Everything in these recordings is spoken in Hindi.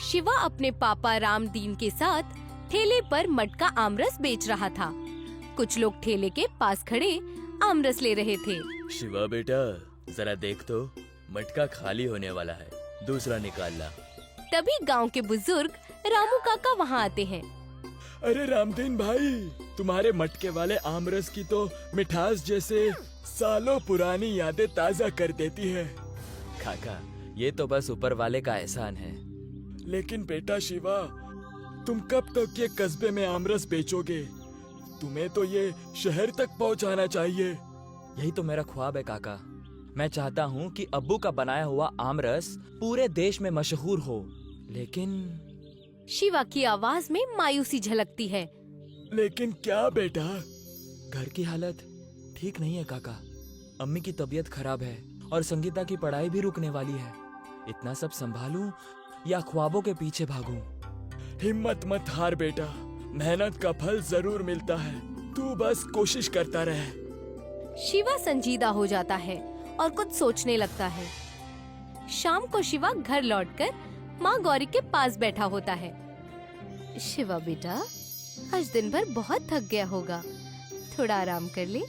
शिवा अपने पापा रामदीन के साथ ठेले पर मटका आमरस बेच रहा था। कुछ लोग ठेले के पास खड़े आमरस ले रहे थे। शिवा बेटा, जरा देख तो, मटका खाली होने वाला है, दूसरा निकाल ला। तभी गांव के बुजुर्ग रामू काका वहां आते हैं। अरे रामदीन भाई, तुम्हारे मटके वाले आमरस की तो मिठास जैसे सालों पुरानी यादें ताजा कर देती है। काका, ये तो बस ऊपर वाले का एहसान है। लेकिन बेटा शिवा, तुम कब तक ये कस्बे में आमरस बेचोगे? तुम्हें तो ये शहर तक पहुंचाना चाहिए। यही तो मेरा ख्वाब है काका। मैं चाहता हूँ कि अब्बू का बनाया हुआ आमरस पूरे देश में मशहूर हो। लेकिन शिवा की आवाज में मायूसी झलकती है। लेकिन क्या बेटा? घर की हालत ठीक नहीं है काका। अम्मी की तबीयत खराब है और संगीता की पढ़ाई भी रुकने वाली है। इतना सब संभालूं या ख्वाबों के पीछे भागूं? हिम्मत मत हार बेटा, मेहनत का फल जरूर मिलता है। तू बस कोशिश करता रहे। शिवा संजीदा हो जाता है और कुछ सोचने लगता है। शाम को शिवा घर लौटकर माँ गौरी के पास बैठा होता है। शिवा बेटा, आज दिन भर बहुत थक गया होगा, थोड़ा आराम कर ले।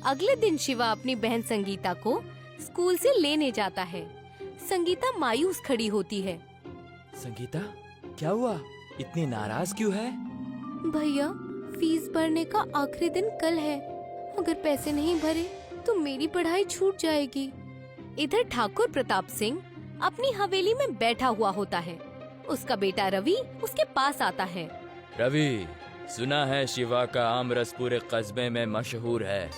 अगले दिन शिवा अपनी बहन संगीता को स्कूल से लेने जाता है। संगीता मायूस खड़ी होती है। संगीता, क्या हुआ? इतनी नाराज क्यों है? भैया, फीस भरने का आखिरी दिन कल है। अगर पैसे नहीं भरे तो मेरी पढ़ाई छूट जाएगी। इधर ठाकुर प्रताप सिंह अपनी हवेली में बैठा हुआ होता है। उसका बेटा रवि उसके पास आता है। रवि, सुना है शिवा का आमरस पूरे कस्बे में मशहूर है।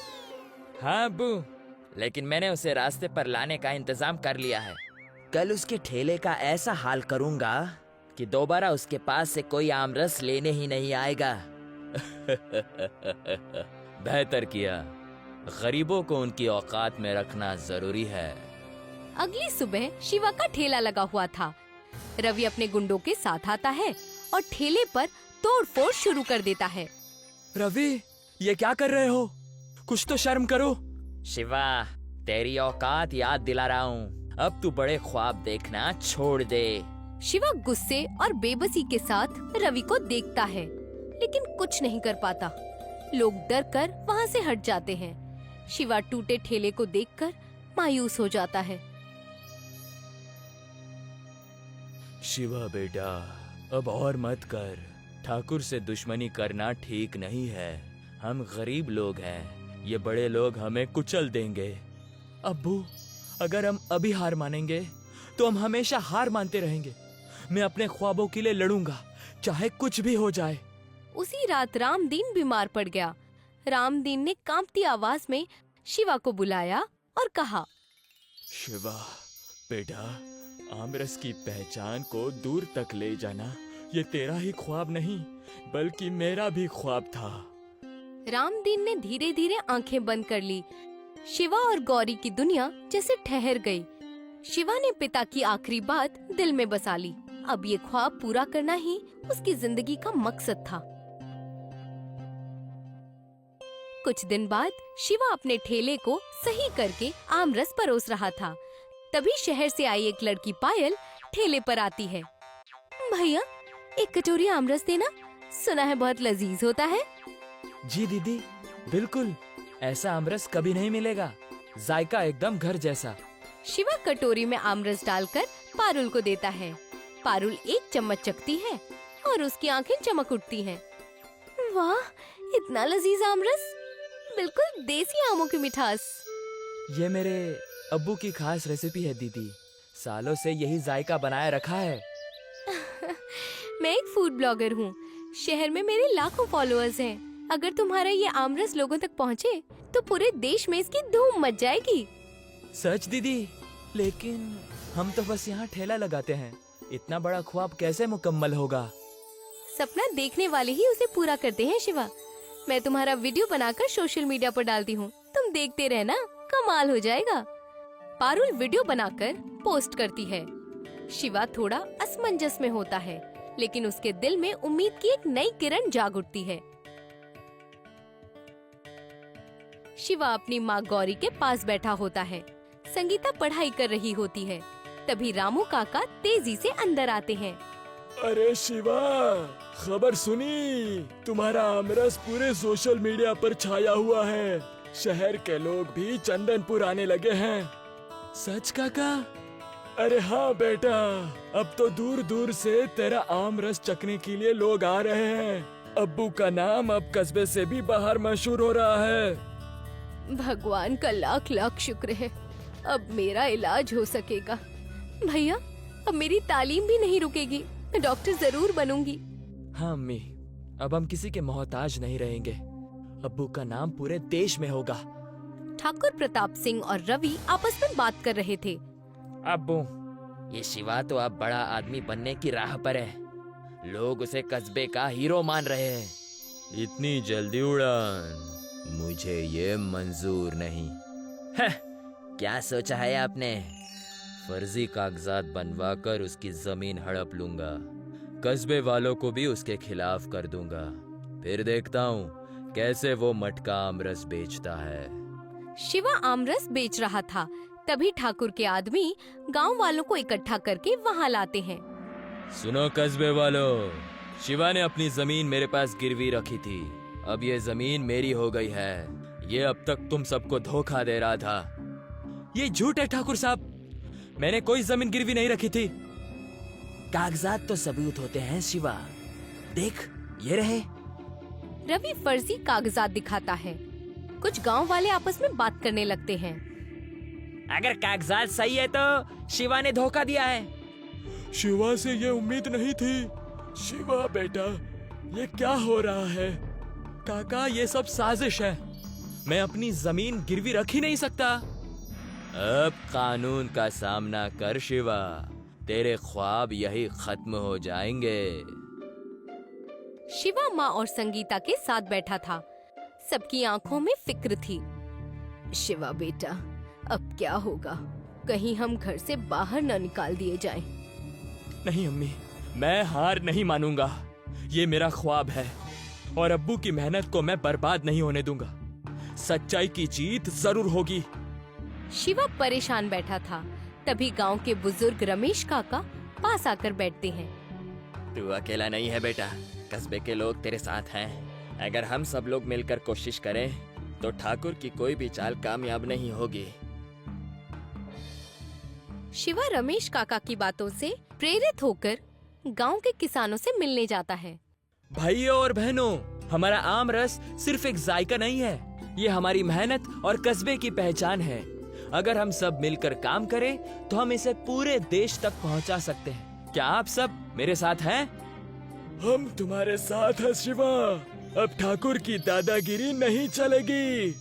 हाँ अब्बू, लेकिन मैंने उसे रास्ते पर लाने का इंतजाम कर लिया है। कल उसके ठेले का ऐसा हाल करूंगा कि दोबारा उसके पास से कोई आमरस लेने ही नहीं आएगा। बेहतर किया, गरीबों को उनकी औकात में रखना जरूरी है। अगली सुबह शिवा का ठेला लगा हुआ था। रवि अपने गुंडों के साथ आता है और ठेले पर तोड़फोड़ शुरू कर देता है। रवि, ये क्या कर रहे हो? कुछ तो शर्म करो। शिवा, तेरी औकात याद दिला रहा हूँ। अब तू बड़े ख्वाब देखना छोड़ दे। शिवा गुस्से और बेबसी के साथ रवि को देखता है, लेकिन कुछ नहीं कर पाता। लोग डर कर वहाँ से हट जाते हैं। शिवा टूटे ठेले को देखकर मायूस हो जाता है। शिवा बेटा, अब और मत कर। ठाकुर से दुश्मनी करना ठीक नहीं है। हम गरीब लोग हैं, ये बड़े लोग हमें कुचल देंगे। अब्बू, अगर हम अभी हार मानेंगे तो हम हमेशा हार मानते रहेंगे। मैं अपने ख्वाबों के लिए लड़ूंगा, चाहे कुछ भी हो जाए। उसी रात रामदीन बीमार पड़ गया। रामदीन ने कांपती आवाज में शिवा को बुलाया और कहा, शिवा बेटा, आमरस की पहचान को दूर तक ले जाना ये तेरा ही ख्वाब नहीं बल्कि मेरा भी ख्वाब था। रामदीन ने धीरे धीरे आंखें बंद कर ली। शिवा और गौरी की दुनिया जैसे ठहर गई। शिवा ने पिता की आखिरी बात दिल में बसा ली। अब ये ख्वाब पूरा करना ही उसकी जिंदगी का मकसद था। कुछ दिन बाद शिवा अपने ठेले को सही करके आमरस परोस रहा था। तभी शहर से आई एक लड़की पायल ठेले पर आती है। भैया, एक कटोरी आमरस देना, सुना है बहुत लजीज होता है। जी दीदी, बिल्कुल। ऐसा आमरस कभी नहीं मिलेगा, जायका एकदम घर जैसा। शिवा कटोरी में आमरस डालकर पारुल को देता है। पारुल एक चम्मच चखती है और उसकी आंखें चमक उठती हैं। वाह, इतना लजीज आमरस, बिल्कुल देसी आमों की मिठास। ये मेरे अब्बू की खास रेसिपी है दीदी। सालों से यही जायका बनाए रखा है। मैं एक फूड ब्लॉगर हूँ। शहर में मेरे लाखों फॉलोअर्स हैं। अगर तुम्हारा ये आमरस लोगों तक पहुँचे तो पूरे देश में इसकी धूम मच जाएगी। सच दीदी, लेकिन हम तो बस यहाँ ठेला लगाते हैं। इतना बड़ा ख्वाब कैसे मुकम्मल होगा? सपना देखने वाले ही उसे पूरा करते हैं शिवा। मैं तुम्हारा वीडियो बनाकर सोशल मीडिया पर डालती हूँ, तुम देखते रहना, कमाल हो जाएगा। पारुल वीडियो बनाकर पोस्ट करती है। शिवा थोड़ा असमंजस में होता है, लेकिन उसके दिल में उम्मीद की एक नई किरण जाग उठती है। शिवा अपनी माँ गौरी के पास बैठा होता है। संगीता पढ़ाई कर रही होती है। तभी रामू काका तेजी से अंदर आते हैं। अरे शिवा, खबर सुनी? तुम्हारा आमरस पूरे सोशल मीडिया पर छाया हुआ है। शहर के लोग भी चंदनपुर आने लगे हैं। सच काका? अरे हाँ बेटा, अब तो दूर दूर से तेरा आमरस चखने के लिए लोग आ रहे हैं। अब्बू का नाम अब कस्बे से भी बाहर मशहूर हो रहा है। भगवान का लाख लाख शुक्र है, अब मेरा इलाज हो सकेगा। भैया, अब मेरी तालीम भी नहीं रुकेगी, मैं डॉक्टर जरूर बनूंगी। हाँ अम्मी, अब हम किसी के मोहताज नहीं रहेंगे। अब्बू का नाम पूरे देश में होगा। ठाकुर प्रताप सिंह और रवि आपस में बात कर रहे थे। अब्बू, ये शिवा तो अब बड़ा आदमी बनने की राह पर है। लोग उसे कस्बे का हीरो मान रहे हैं। इतनी जल्दी उड़ान मुझे ये मंजूर नहीं। क्या सोचा है आपने? फर्जी कागजात बनवाकर उसकी जमीन हड़प लूंगा। कस्बे वालों को भी उसके खिलाफ कर दूंगा। फिर देखता हूँ कैसे वो मटका आमरस बेचता है। शिवा आमरस बेच रहा था, तभी ठाकुर के आदमी गांव वालों को इकट्ठा करके वहां लाते हैं। सुनो कस्बे वालों, शिवा ने अपनी जमीन मेरे पास गिरवी रखी थी। अब ये जमीन मेरी हो गई है। ये अब तक तुम सबको धोखा दे रहा था। ये झूठ है ठाकुर साहब, मैंने कोई जमीन गिरवी नहीं रखी थी। कागजात तो सबूत होते हैं शिवा, देख ये रहे। रवि फर्जी कागजात दिखाता है। कुछ गांव वाले आपस में बात करने लगते हैं। अगर कागजात सही है तो शिवा ने धोखा दिया है। शिवा से ये उम्मीद नहीं थी। शिवा बेटा, ये क्या हो रहा है? काका, ये सब साजिश है। मैं अपनी जमीन गिरवी रख ही नहीं सकता। अब कानून का सामना कर शिवा, तेरे ख्वाब यही खत्म हो जाएंगे। शिवा माँ और संगीता के साथ बैठा था। सबकी आंखों में फिक्र थी। शिवा बेटा, अब क्या होगा? कहीं हम घर से बाहर न निकाल दिए जाएं। नहीं अम्मी, मैं हार नहीं मानूंगा। ये मेरा ख्वाब है और अब्बू की मेहनत को मैं बर्बाद नहीं होने दूंगा। सच्चाई की जीत जरूर होगी। शिवा परेशान बैठा था। तभी गांव के बुजुर्ग रमेश काका पास आकर बैठते हैं। तू अकेला नहीं है बेटा, कस्बे के लोग तेरे साथ हैं। अगर हम सब लोग मिलकर कोशिश करें तो ठाकुर की कोई भी चाल कामयाब नहीं होगी। शिवा रमेश काका की बातों से प्रेरित होकर गांव के किसानों से मिलने जाता है। भाइयों और बहनों, हमारा आम रस सिर्फ एक जायका नहीं है, ये हमारी मेहनत और कस्बे की पहचान है। अगर हम सब मिलकर काम करें तो हम इसे पूरे देश तक पहुंचा सकते हैं। क्या आप सब मेरे साथ हैं? हम तुम्हारे साथ हैं शिवा। अब ठाकुर की दादागिरी नहीं चलेगी।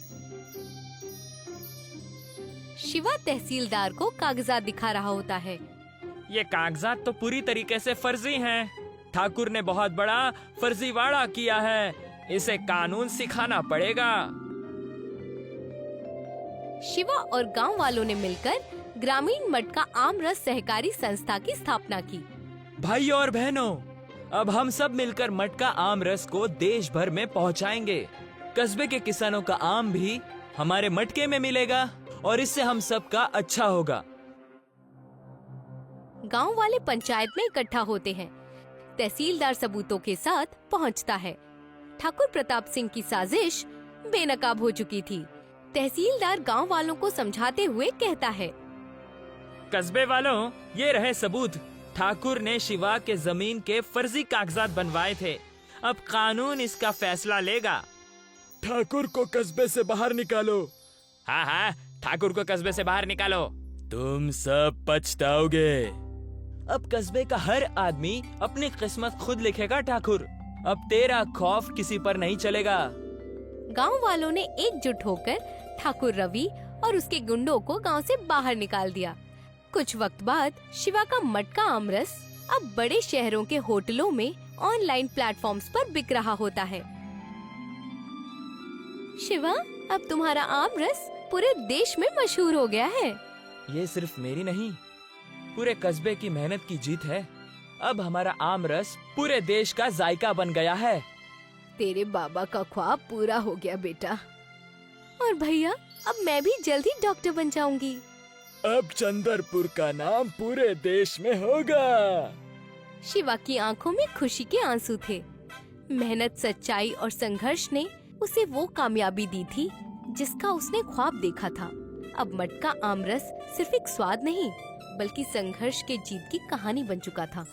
शिवा तहसीलदार को कागजात दिखा रहा होता है। ये कागजात तो पूरी तरीके से फर्जी हैं। ठाकुर ने बहुत बड़ा फर्जीवाड़ा किया है। इसे कानून सिखाना पड़ेगा। शिवा और गांव वालों ने मिलकर ग्रामीण मटका आम रस सहकारी संस्था की स्थापना की। भाइयों और बहनों, अब हम सब मिलकर मटका आम रस को देश भर में पहुंचाएंगे। कस्बे के किसानों का आम भी हमारे मटके में मिलेगा और इससे हम सब का अच्छा होगा। गांव वाले पंचायत में इकट्ठा होते हैं। तहसीलदार सबूतों के साथ पहुंचता है। ठाकुर प्रताप सिंह की साजिश बेनकाब हो चुकी थी। तहसीलदार गांव वालों को समझाते हुए कहता है, कस्बे वालों, ये रहे सबूत। ठाकुर ने शिवा के जमीन के फर्जी कागजात बनवाए थे। अब कानून इसका फैसला लेगा। ठाकुर को कस्बे से बाहर निकालो। हाँ हाँ, ठाकुर को कस्बे से बाहर निकालो। तुम सब पछताओगे। अब कस्बे का हर आदमी अपनी किस्मत खुद लिखेगा ठाकुर। अब तेरा खौफ किसी पर नहीं चलेगा। गांव वालों ने एकजुट होकर ठाकुर रवि और उसके गुंडों को गांव से बाहर निकाल दिया। कुछ वक्त बाद शिवा का मटका आमरस अब बड़े शहरों के होटलों में ऑनलाइन प्लेटफॉर्म्स पर बिक रहा होता है। शिवा, अब तुम्हारा आमरस पूरे देश में मशहूर हो गया है। ये सिर्फ मेरी नहीं, पूरे कस्बे की मेहनत की जीत है। अब हमारा आमरस पूरे देश का जायका बन गया है। तेरे बाबा का ख्वाब पूरा हो गया बेटा। और भैया, अब मैं भी जल्द ही डॉक्टर बन जाऊंगी। अब चंद्रपुर का नाम पूरे देश में होगा। शिवा की आंखों में खुशी के आंसू थे। मेहनत, सच्चाई और संघर्ष ने उसे वो कामयाबी दी थी जिसका उसने ख्वाब देखा था। अब मटका आमरस सिर्फ एक स्वाद नहीं, बल्कि संघर्ष के जीत की कहानी बन चुका था।